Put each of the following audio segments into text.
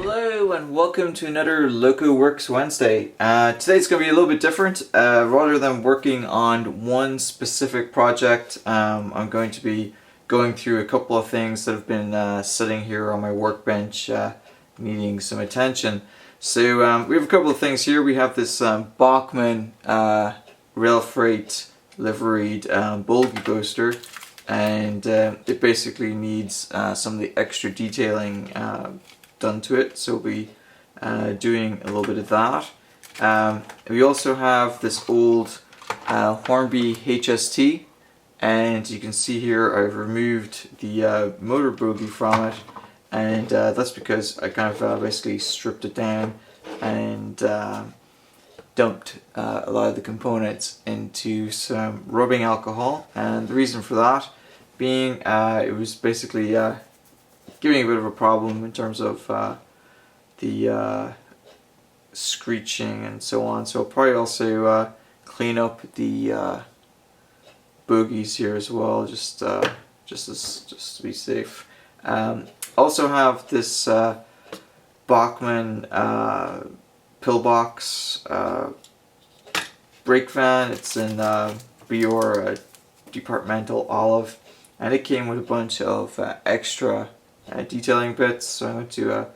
Hello and welcome to another Loco Works Wednesday. Today's going to be a little bit different. Rather than working on one specific project, I'm going to be going through a couple of things that have been sitting here on my workbench needing some attention. So we have a couple of things here. We have this Bachmann Railfreight liveried bogie Bolster, and it basically needs some of the extra detailing done to it, so we'll be doing a little bit of that. We also have this old Hornby HST, and you can see here I've removed the motor bogie from it, and that's because I kind of basically stripped it down and dumped a lot of the components into some rubbing alcohol, and the reason for that being it was basically giving a bit of a problem in terms of the screeching and so on. So I'll probably also clean up the bogies here as well, just to be safe. Also have this Bachmann pillbox brake van. It's in BR departmental olive, and it came with a bunch of extra detailing bits, so I'm going to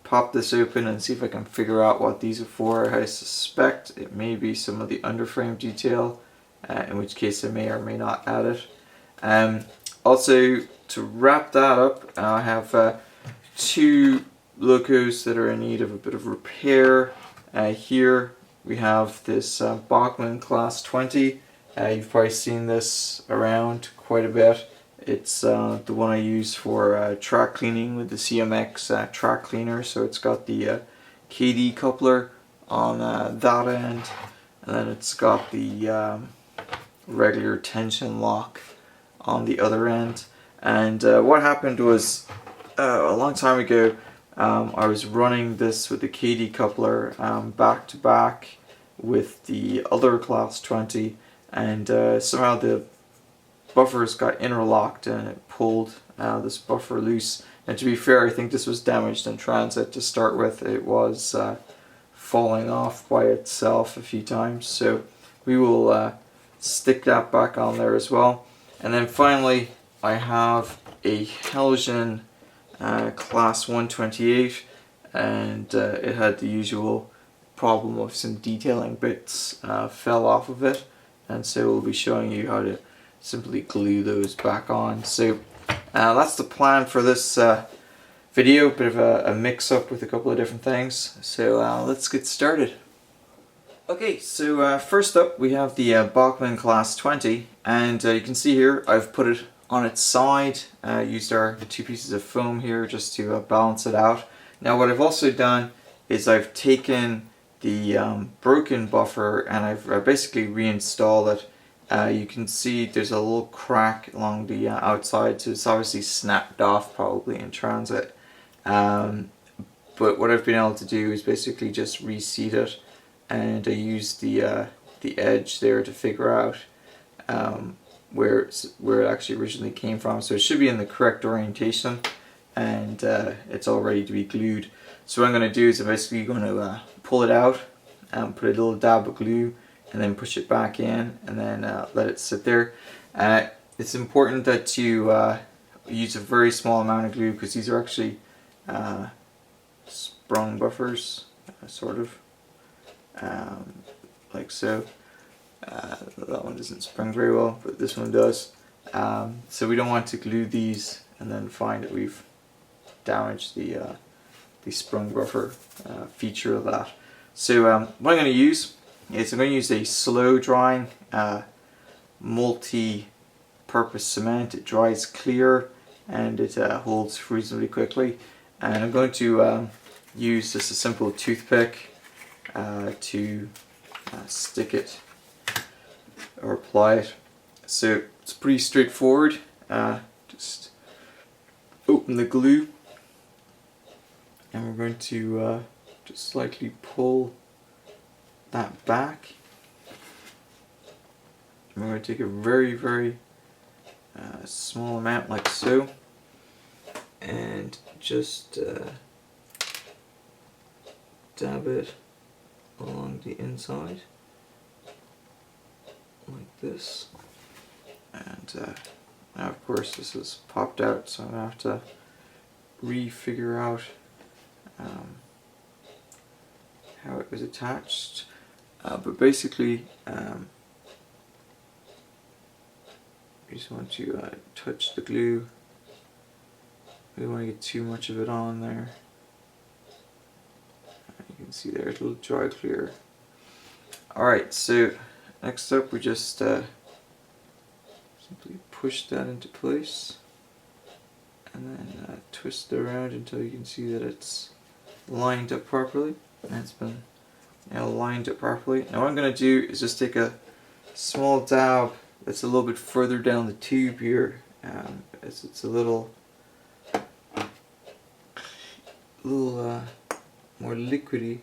pop this open and see if I can figure out what these are for. I suspect it may be some of the underframe detail, in which case I may or may not add it. Also, to wrap that up, I have two locos that are in need of a bit of repair. Here we have this Bachmann Class 20. You've probably seen this around quite a bit. It's the one I use for track cleaning with the CMX track cleaner. So it's got the kadee coupler on that end, and then it's got the regular tension lock on the other end. And what happened was a long time ago I was running this with the kadee coupler back to back with the other Class 20, and somehow the buffers got interlocked and it pulled this buffer loose. And to be fair, I think this was damaged in transit to start with. It was falling off by itself a few times, so we will stick that back on there as well. And then finally I have a Heljan Class 128, and it had the usual problem of some detailing bits fell off of it, and so we'll be showing you how to simply glue those back on. So that's the plan for this video, bit of a mix-up with a couple of different things. So let's get started. Okay, so first up we have the Bachmann Class 20, and you can see here I've put it on its side, used our two pieces of foam here just to balance it out. Now what I've also done is I've taken the broken buffer and I've basically reinstalled it. You can see there's a little crack along the outside, so it's obviously snapped off probably in transit. But what I've been able to do is basically just reseat it, and I used the edge there to figure out where it actually originally came from. So it should be in the correct orientation, and it's all ready to be glued. So what I'm going to do is I'm basically going to pull it out and put a little dab of glue, and then push it back in, and then let it sit there. It's important that you use a very small amount of glue, because these are actually sprung buffers, sort of, like so. That one doesn't spring very well, but this one does. So we don't want to glue these and then find that we've damaged the sprung buffer feature of that. So what I'm going to use is I'm going to use a slow drying multi-purpose cement. It dries clear and it holds reasonably quickly, and I'm going to use just a simple toothpick to stick it or apply it. So it's pretty straightforward. Just open the glue, and we're going to just slightly pull that back. And we're going to take a very small amount like so, and just dab it along the inside like this, and now of course this is popped out, so I'm going to have to re-figure out how it was attached, but basically you just want to touch the glue. We don't want to get too much of it on there. You can see there it'll dry clear. Alright, so next up we just simply push that into place and then twist it around until you can see that it's lined up properly. And it's been now lined up properly. Now what I'm going to do is just take a small dab that's a little bit further down the tube here. It's a little more liquidy,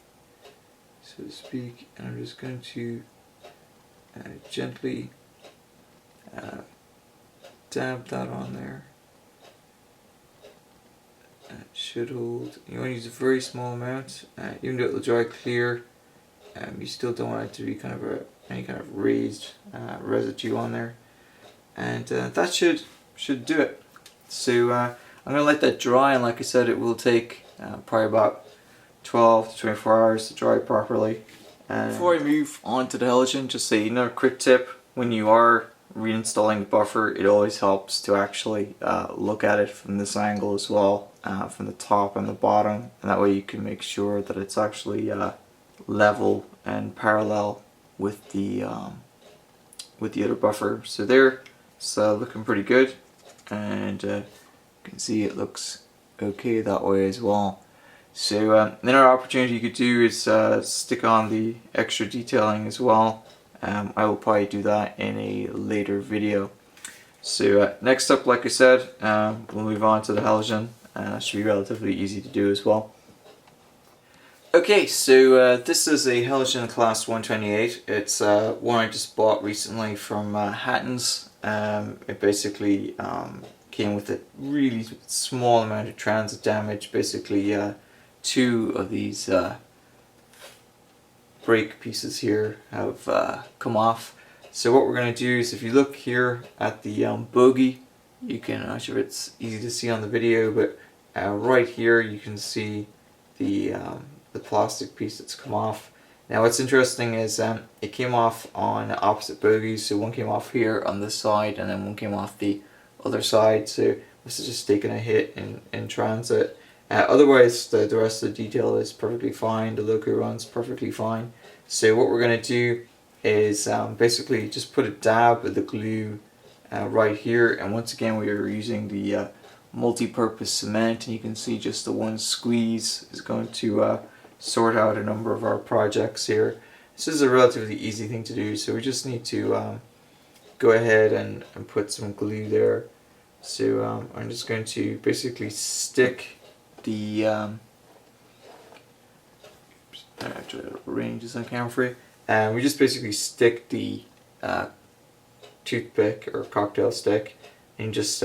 so to speak, and I'm just going to gently dab that on there. It should hold. You want to use a very small amount, even though it'll dry clear. You still don't want it to be kind of any kind of raised residue on there, and that should do it. So I'm going to let that dry, and like I said, it will take probably about 12 to 24 hours to dry properly. Before I move on to the Heljan, just another quick tip: when you are reinstalling the buffer, it always helps to actually look at it from this angle as well, from the top and the bottom, and that way you can make sure that it's actually level and parallel with the other buffer. So there, it's looking pretty good, and you can see it looks okay that way as well. So another opportunity you could do is stick on the extra detailing as well. I will probably do that in a later video. So next up, like I said, we'll move on to the Heljan. That should be relatively easy to do as well. Okay, so this is a Heljan Class 128. It's one I just bought recently from Hatton's. It basically came with a really small amount of transit damage. Basically, two of these brake pieces here have come off. So what we're going to do is, if you look here at the bogie, you can, I'm not sure if it's easy to see on the video, but right here you can see the plastic piece that's come off. Now what's interesting is it came off on opposite bogies, so one came off here on this side and then one came off the other side, so this is just taking a hit in transit. Otherwise the rest of the detail is perfectly fine, the loco runs perfectly fine. So what we're going to do is basically just put a dab of the glue right here, and once again we are using the multi-purpose cement, and you can see just the one squeeze is going to sort out a number of our projects here. This is a relatively easy thing to do, so we just need to go ahead and put some glue there. So I'm just going to basically stick the I have to arrange this on camera for you. We just basically stick the toothpick or cocktail stick and just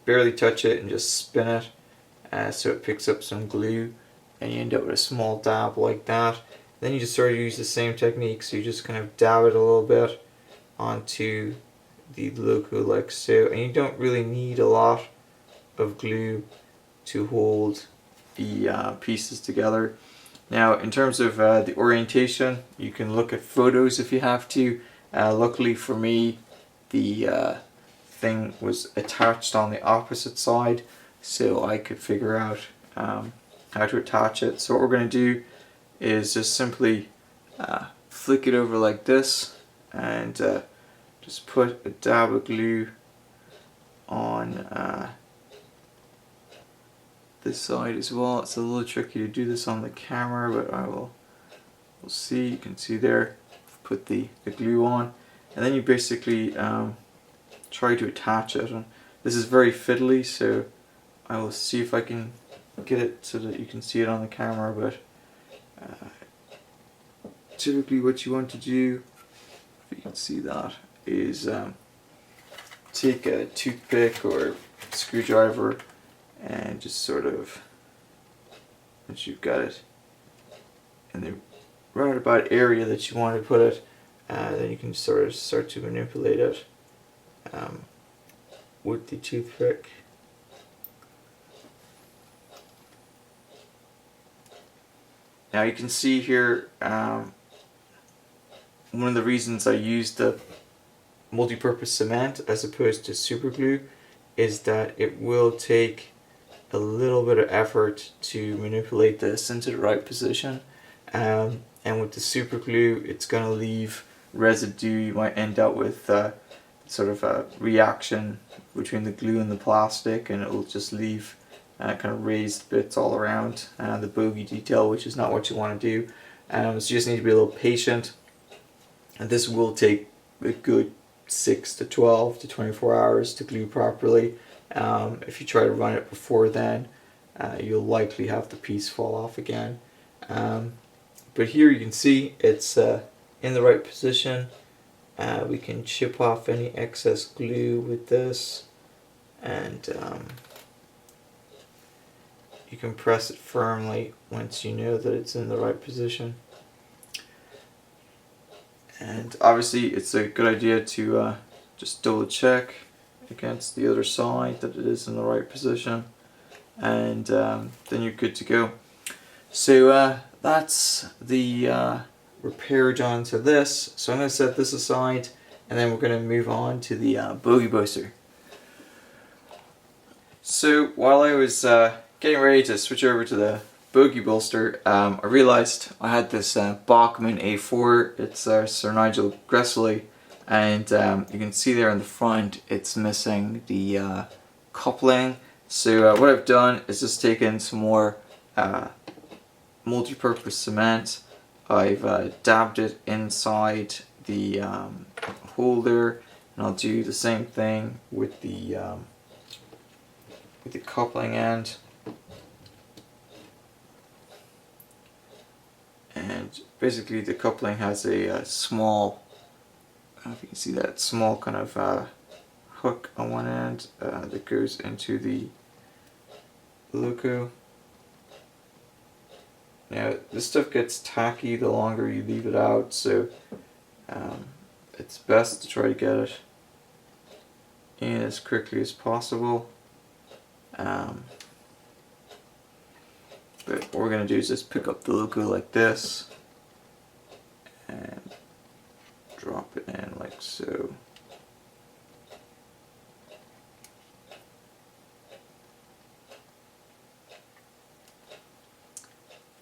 barely touch it and just spin it so it picks up some glue, and you end up with a small dab like that. Then you just sort of use the same technique, so you just kind of dab it a little bit onto the loco like so, and you don't really need a lot of glue to hold the pieces together. Now in terms of the orientation, you can look at photos if you have to. Luckily for me, the thing was attached on the opposite side, so I could figure out how to attach it. So what we're going to do is just simply flick it over like this, and just put a dab of glue on this side as well. It's a little tricky to do this on the camera, but we'll see. You can see there, put the glue on, and then you basically try to attach it. And this is very fiddly, so I will see if I can get it so that you can see it on the camera, but typically what you want to do, if you can see that, is take a toothpick or screwdriver and just sort of, once you've got it in the roundabout area that you want to put it, then you can sort of start to manipulate it with the toothpick. Now you can see here, one of the reasons I used the multi-purpose cement as opposed to super glue is that it will take a little bit of effort to manipulate this into the right position, and with the super glue it's going to leave residue. You might end up with sort of a reaction between the glue and the plastic, and it will just leave kind of raised bits all around the bogie detail, which is not what you want to do. So you just need to be a little patient, and this will take a good 6 to 12 to 24 hours to glue properly. If you try to run it before then, you'll likely have the piece fall off again. But here you can see it's in the right position. We can chip off any excess glue with this, and you can press it firmly once you know that it's in the right position. And obviously it's a good idea to just double check against the other side that it is in the right position, and then you're good to go. So that's the repair done to this. So I'm going to set this aside, and then we're going to move on to the bogie bolster. So while I was getting ready to switch over to the bogie bolster, I realized I had this Bachmann A4. It's Sir Nigel Gressley, and you can see there in the front it's missing the coupling. So what I've done is just taken some more multi-purpose cement. I've dabbed it inside the holder, and I'll do the same thing with the coupling end. And basically the coupling has a small, I don't know if you can see that, small kind of hook on one end that goes into the loco. Now this stuff gets tacky the longer you leave it out, so it's best to try to get it in as quickly as possible. But what we're going to do is just pick up the loco like this and drop it in like so.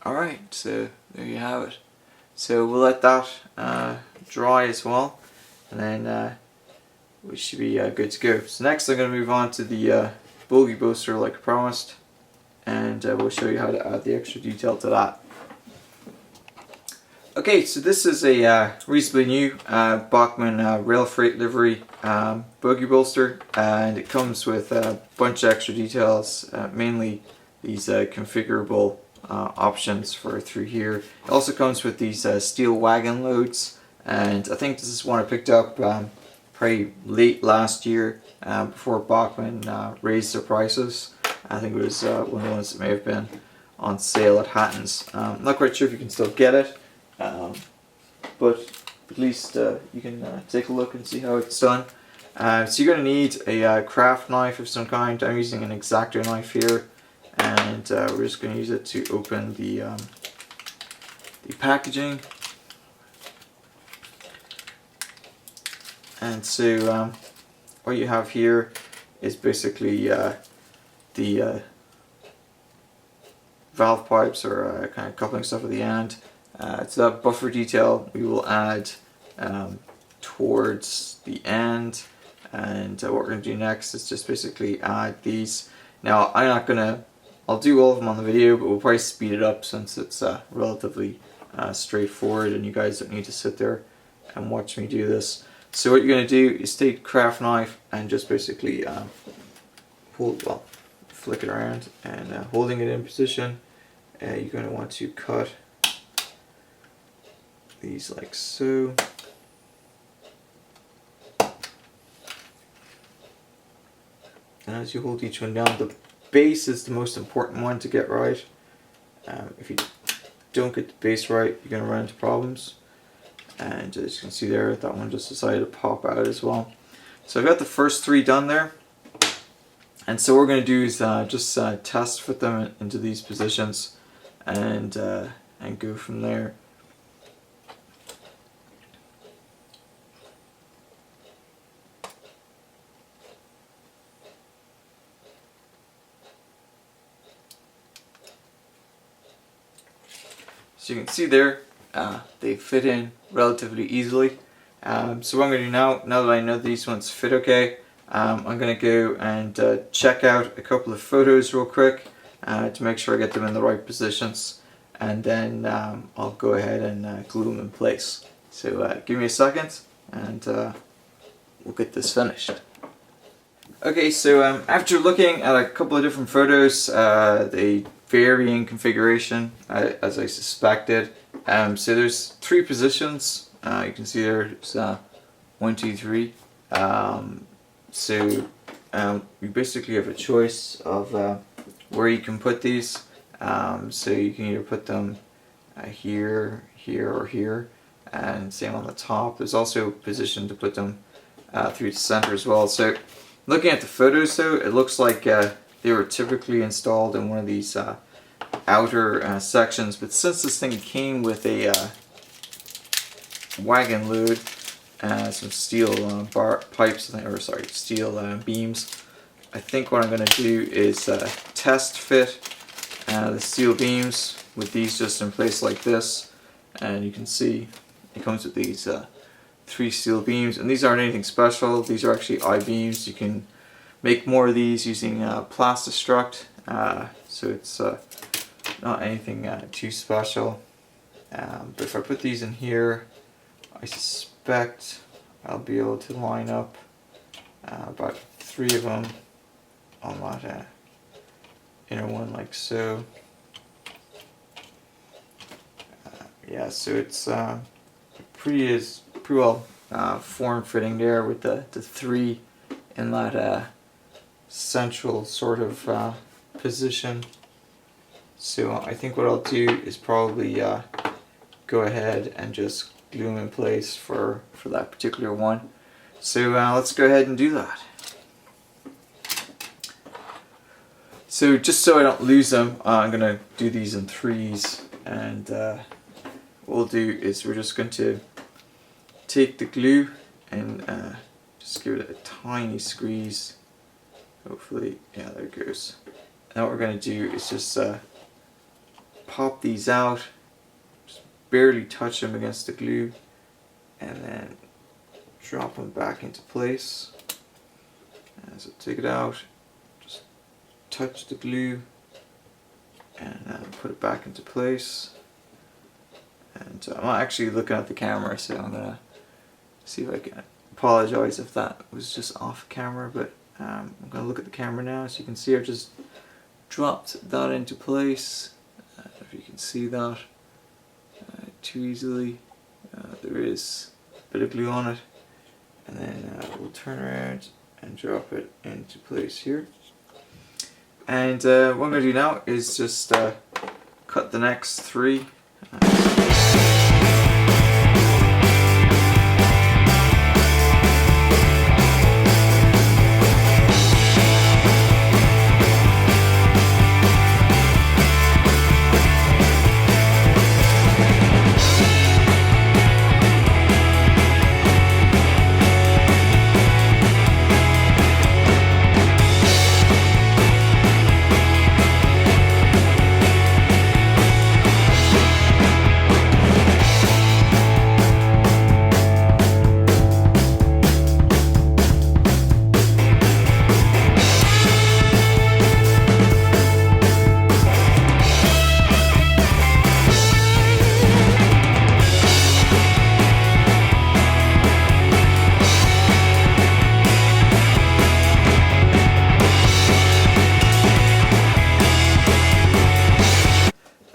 Alright, so there you have it. So we'll let that dry as well, and then we should be good to go. So next I'm going to move on to the bogie bolster like I promised, and we'll show you how to add the extra detail to that. Okay, so this is a reasonably new Bachmann Railfreight livery bogie bolster, and it comes with a bunch of extra details, mainly these configurable options for through here. It also comes with these steel wagon loads, and I think this is one I picked up probably late last year before Bachmann raised their prices. I think it was one of the ones that may have been on sale at Hatton's. Not quite sure if you can still get it, but at least you can take a look and see how it's done. So you're going to need a craft knife of some kind. I'm using an X-Acto knife here, and we're just going to use it to open the packaging. And so what you have here is basically the valve pipes, or kind of coupling stuff at the end. To that buffer detail we will add towards the end, and what we're going to do next is just basically add these. Now I'll do all of them on the video, but we'll probably speed it up since it's relatively straightforward and you guys don't need to sit there and watch me do this. So what you're going to do is take a craft knife and just basically flick it around, and holding it in position, you're going to want to cut these like so. And as you hold each one down, the base is the most important one to get right. If you don't get the base right, you're going to run into problems. And as you can see there, that one just decided to pop out as well. So I've got the first 3 done there. And so what we're going to do is just test fit them into these positions and go from there. So you can see there, they fit in relatively easily. So what I'm going to do now that I know these ones fit okay, I'm going to go and check out a couple of photos real quick to make sure I get them in the right positions, and then I'll go ahead and glue them in place. So give me a second and we'll get this finished. Okay, so after looking at a couple of different photos, they vary in configuration as I suspected. So there's 3 positions. You can see there's 1, 2, 3. So you basically have a choice of where you can put these. So you can either put them here, here, or here, and same on the top. There's also a position to put them through the center as well. So looking at the photos though, it looks like they were typically installed in one of these outer sections, but since this thing came with a wagon load, some steel pipes, or sorry, steel beams, I think what I'm going to do is test fit the steel beams with these just in place like this. And you can see it comes with these 3 steel beams, and these aren't anything special. These are actually I-beams. You can make more of these using Plastistruct, so it's not anything too special. But if I put these in here, I suspect I'll be able to line up about 3 of them on that inner one like so. Yeah, so it's pretty well form fitting there with the 3 in that central sort of position. So I think what I'll do is probably go ahead and just glue them in place for that particular one. So let's go ahead and do that. So just so I don't lose them, I'm going to do these in 3s, and what we'll do is we're just going to take the glue and just give it a tiny squeeze. Hopefully, yeah, there it goes. Now what we're going to do is just pop these out, just barely touch them against the glue, and then drop them back into place. So take it out, just touch the glue, and put it back into place. And I'm not actually looking at the camera, so I'm gonna see if I can apologize if that was just off camera, but I'm gonna look at the camera now. So you can see I've just dropped that into place. If you can see that too easily, there is a bit of glue on it, and then we'll turn around and drop it into place here. And what I'm going to do now is just cut the next 3.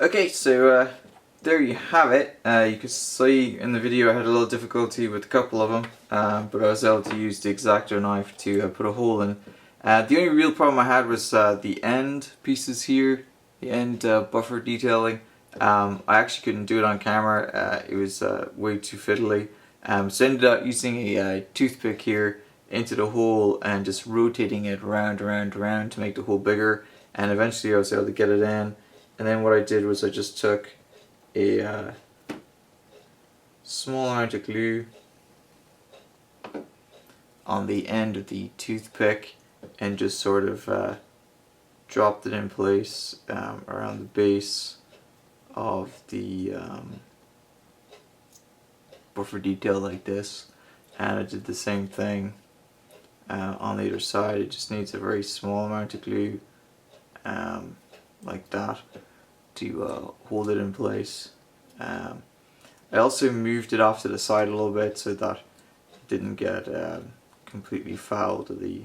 Okay, so there you have it. You could see in the video I had a little difficulty with a couple of them, but I was able to use the X-Acto knife to put a hole in. The only real problem I had was the end pieces here, the end buffer detailing. I actually couldn't do it on camera, it was way too fiddly. So I ended up using a toothpick here into the hole and just rotating it round to make the hole bigger, and eventually I was able to get it in. And then what I did was I just took a small amount of glue on the end of the toothpick and just sort of dropped it in place around the base of the buffer detail like this. And I did the same thing on the other side. It just needs a very small amount of glue like that to hold it in place. I also moved it off to the side a little bit so that it didn't get completely foul to the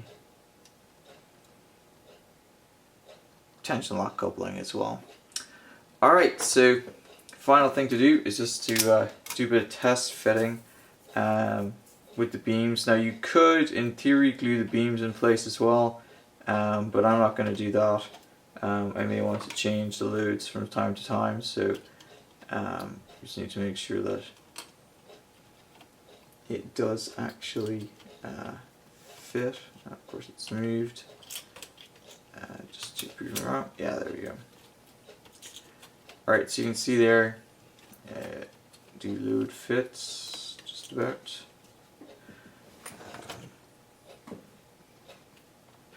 tension lock coupling as well. Alright, so final thing to do is just to do a bit of test fitting with the beams. Now you could in theory glue the beams in place as well, but I'm not going to do that. I may want to change the loads from time to time, so just need to make sure that it does actually fit. Of course it's moved. Just to prove it wrong. Yeah, there we go. Alright, so you can see there, the load fits just about.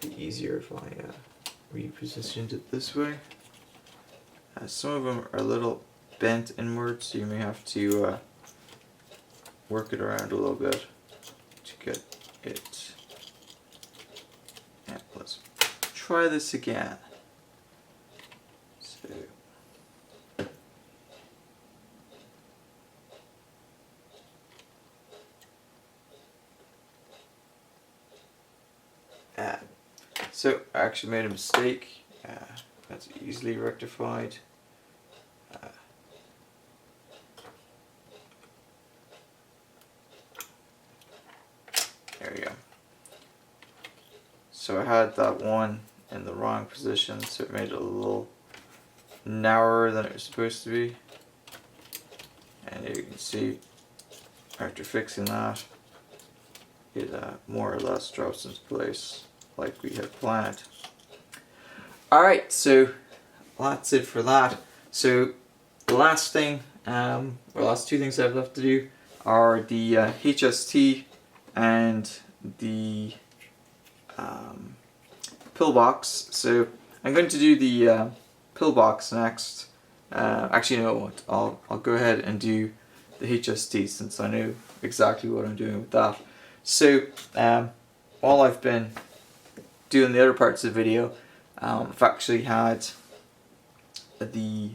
Be easier if I repositioned it this way. Some of them are a little bent inwards, so you may have to work it around a little bit to get it. Yeah, let's try this again. So so I actually made a mistake. That's easily rectified. There we go. So I had that one in the wrong position, so it made it a little narrower than it was supposed to be. And you can see after fixing that, it more or less drops into place like we had planned. Alright, so that's it for that. So the last thing, or last two things I have left to do are the HST and the pillbox. So I'm going to do the pillbox next. Actually, you know what? I'll go ahead and do the HST since I know exactly what I'm doing with that. So while I've been doing the other parts of the video, I've actually had the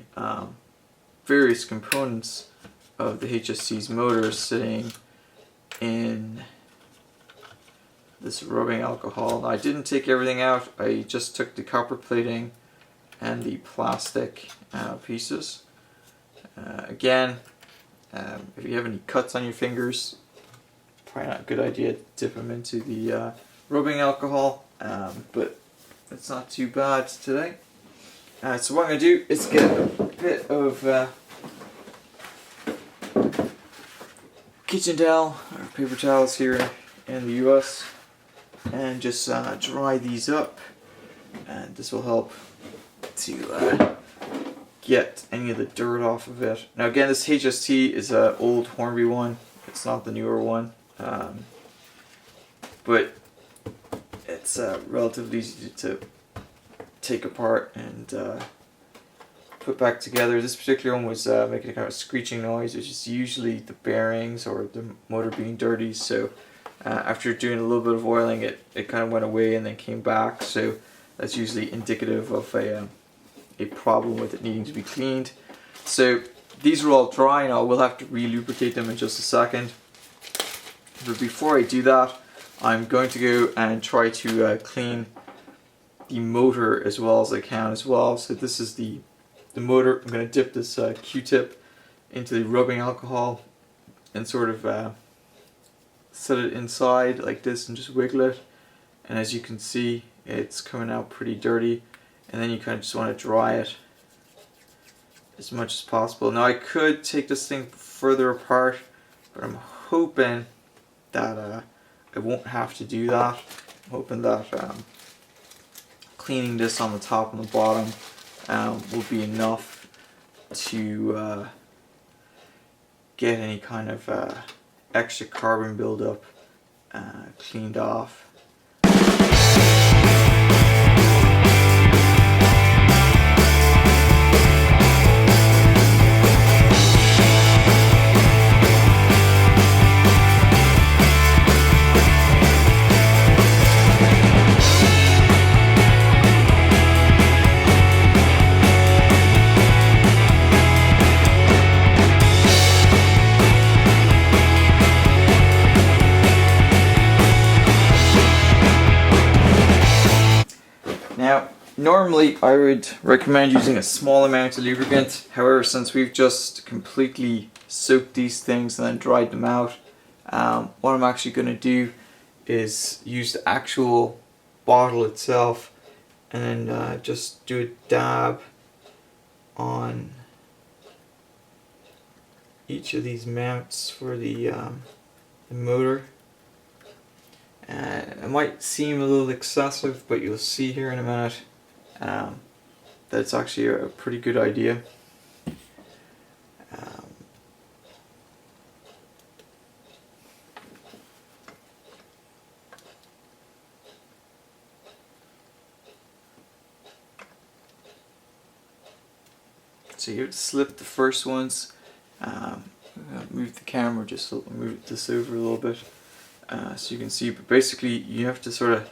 various components of the HST's motors sitting in this rubbing alcohol. Now, I didn't take everything out, I just took the copper plating and the plastic pieces. Again, if you have any cuts on your fingers, probably not a good idea to dip them into the rubbing alcohol, but it's not too bad today. So what I'm going to do is get a bit of kitchen towel or paper towels here in the US and just dry these up, and this will help to get any of the dirt off of it. Now again, this HST is an old Hornby one, it's not the newer one, but it's relatively easy to take apart and put back together. This particular one was making a kind of screeching noise, which is usually the bearings or the motor being dirty. So after doing a little bit of oiling, it kind of went away and then came back. So that's usually indicative of a problem with it needing to be cleaned. So these are all dry now. We'll have to re-lubricate them in just a second. But before I do that, I'm going to go and try to clean the motor as well as I can as well. So this is the motor. I'm going to dip this Q-tip into the rubbing alcohol and sort of set it inside like this and just wiggle it. And as you can see, it's coming out pretty dirty. And then you kind of just want to dry it as much as possible. Now I could take this thing further apart, but I'm hoping that I won't have to do that. I'm hoping that cleaning this on the top and the bottom will be enough to get any kind of extra carbon buildup cleaned off. Now, normally I would recommend using a small amount of lubricant. However, since we've just completely soaked these things and then dried them out, what I'm actually going to do is use the actual bottle itself and then just do a dab on each of these mounts for the motor. It might seem a little excessive, but you'll see here in a minute that it's actually a pretty good idea. So you have to slip the first ones. Move the camera, just move this over a little bit. So you can see, but basically you have to sort of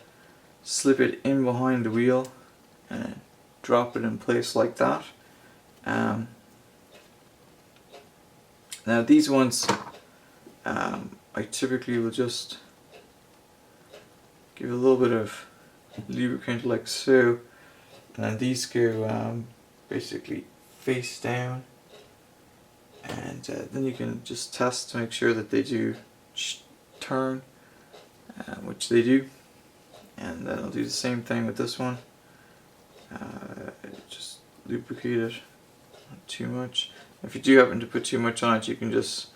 slip it in behind the wheel and drop it in place like that. Now these ones I typically will just give a little bit of lubricant like so, and then these go basically face down, and then you can just test to make sure that they do turn, which they do, and then I'll do the same thing with this one. Just lubricate it, not too much. If you do happen to put too much on it, you can just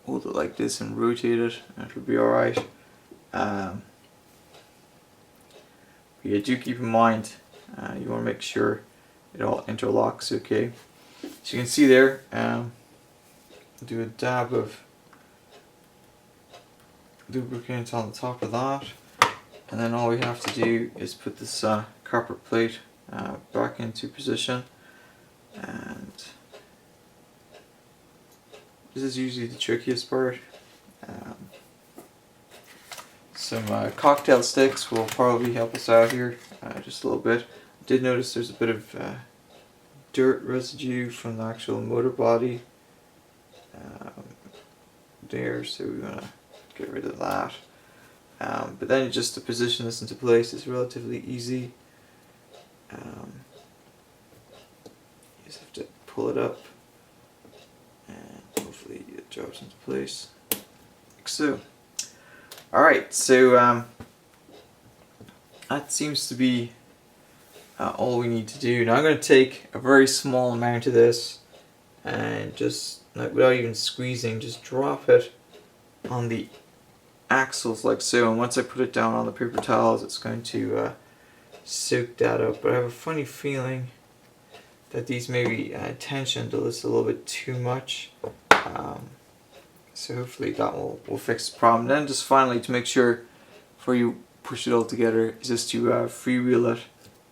hold it like this and rotate it, and it'll be alright. Yeah, do keep in mind you want to make sure it all interlocks okay. So you can see there, do a dab of lubricant on the top of that, and then all we have to do is put this copper plate back into position, and this is usually the trickiest part. Some cocktail sticks will probably help us out here just a little bit. I did notice there's a bit of dirt residue from the actual motor body there, so we want to get rid of that. But then just to position this into place is relatively easy. You just have to pull it up and hopefully it drops into place like so. Alright, so that seems to be all we need to do. Now I'm going to take a very small amount of this and just, without even squeezing, just drop it on the axles like so, and once I put it down on the paper towels it's going to soak that up. But I have a funny feeling that these may be tensioned a little bit too much, so hopefully that will fix the problem. Then just finally, to make sure before you push it all together, is just to freewheel it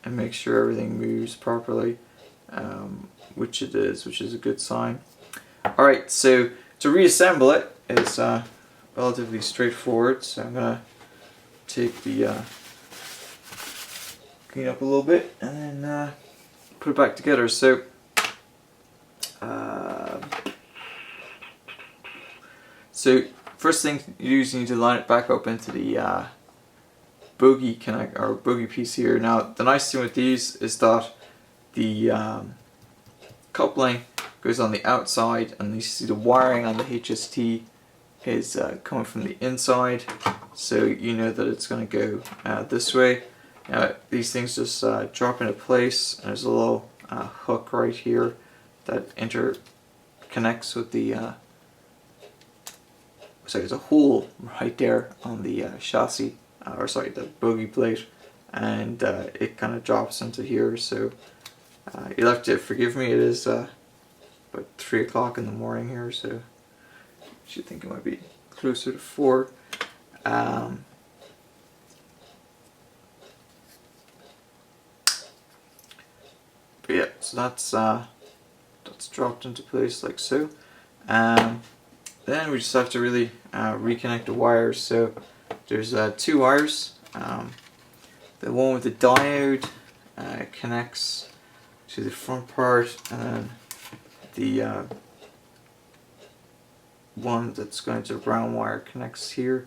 and make sure everything moves properly, which it is, which is a good sign. Alright, so to reassemble it is relatively straightforward, so I'm going to take the clean up a little bit and then put it back together. So first thing you do is you need to line it back up into the bogie connect or bogie piece here. Now the nice thing with these is that the coupling goes on the outside, and you see the wiring on the HST is coming from the inside, so you know that it's going to go this way. Now these things just drop into place, and there's a little hook right here that interconnects with the sorry, there's a hole right there on the chassis, or sorry, the bogie plate, and it kind of drops into here. So you'll have to forgive me. It is about 3 o'clock in the morning here, so I should think it might be closer to 4. But yeah, so that's dropped into place like so. Then we just have to really reconnect the wires. So there's 2 wires. The one with the diode connects to the front part, and then the one that's going to the brown wire connects here.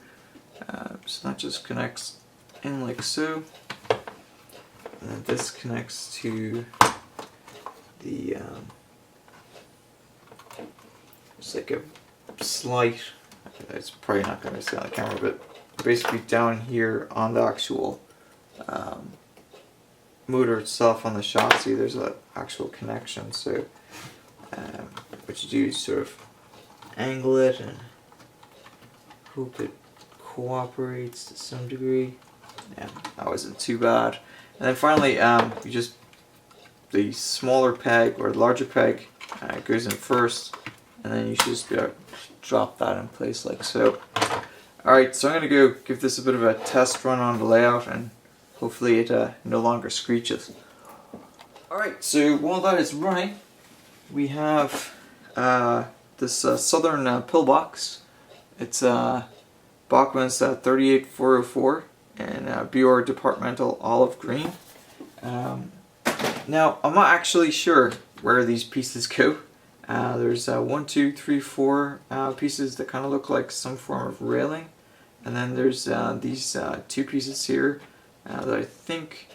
So that just connects in like so. And then this connects to the it's like a slight, it's probably not going to see on the camera, but basically down here on the actual motor itself on the chassis, there's an actual connection. So what you do is sort of angle it and hope it cooperates to some degree. Yeah, that wasn't too bad. And then finally, you just, the smaller peg or larger peg goes in first, and then you should just be able to drop that in place like so. Alright, so I'm going to go give this a bit of a test run on the layout, and hopefully it no longer screeches. Alright, so while that is running, we have this southern pillbox. It's Bachmann's 38404 and BR departmental olive green. Now, I'm not actually sure where these pieces go. There's 1, 2, 3, 4 pieces that kind of look like some form of railing, and then there's these 2 pieces here that I think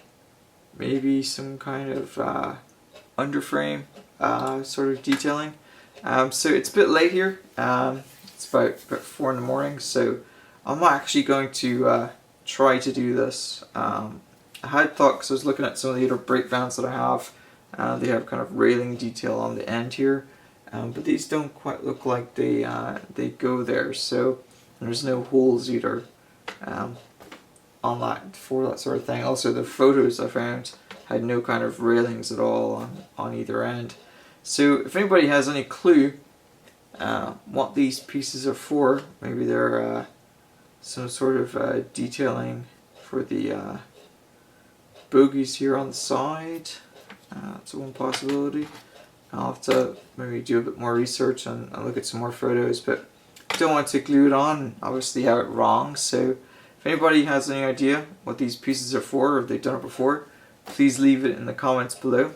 maybe some kind of underframe sort of detailing. So it's a bit late here. It's about 4 in the morning, so I'm not actually going to try to do this. I had thought, because I was looking at some of the other brake vans that I have, they have kind of railing detail on the end here, but these don't quite look like they go there. So there's no holes either on that for that sort of thing. Also, the photos I found had no kind of railings at all on either end. So if anybody has any clue what these pieces are for, maybe they're some sort of detailing for the bogies here on the side. That's one possibility. I'll have to maybe do a bit more research and look at some more photos, but don't want to glue it on and obviously have it wrong. So if anybody has any idea what these pieces are for, or if they've done it before, please leave it in the comments below.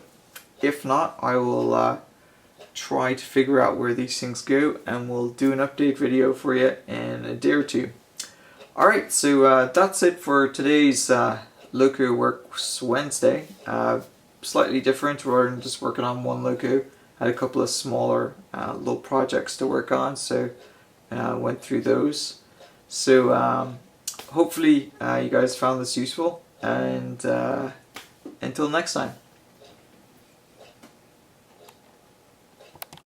If not, I will try to figure out where these things go, and we'll do an update video for you in a day or 2. Alright, so that's it for today's Loco Works Wednesday. Slightly different, rather than just working on one loco. Had a couple of smaller little projects to work on, so went through those. So hopefully you guys found this useful, and until next time.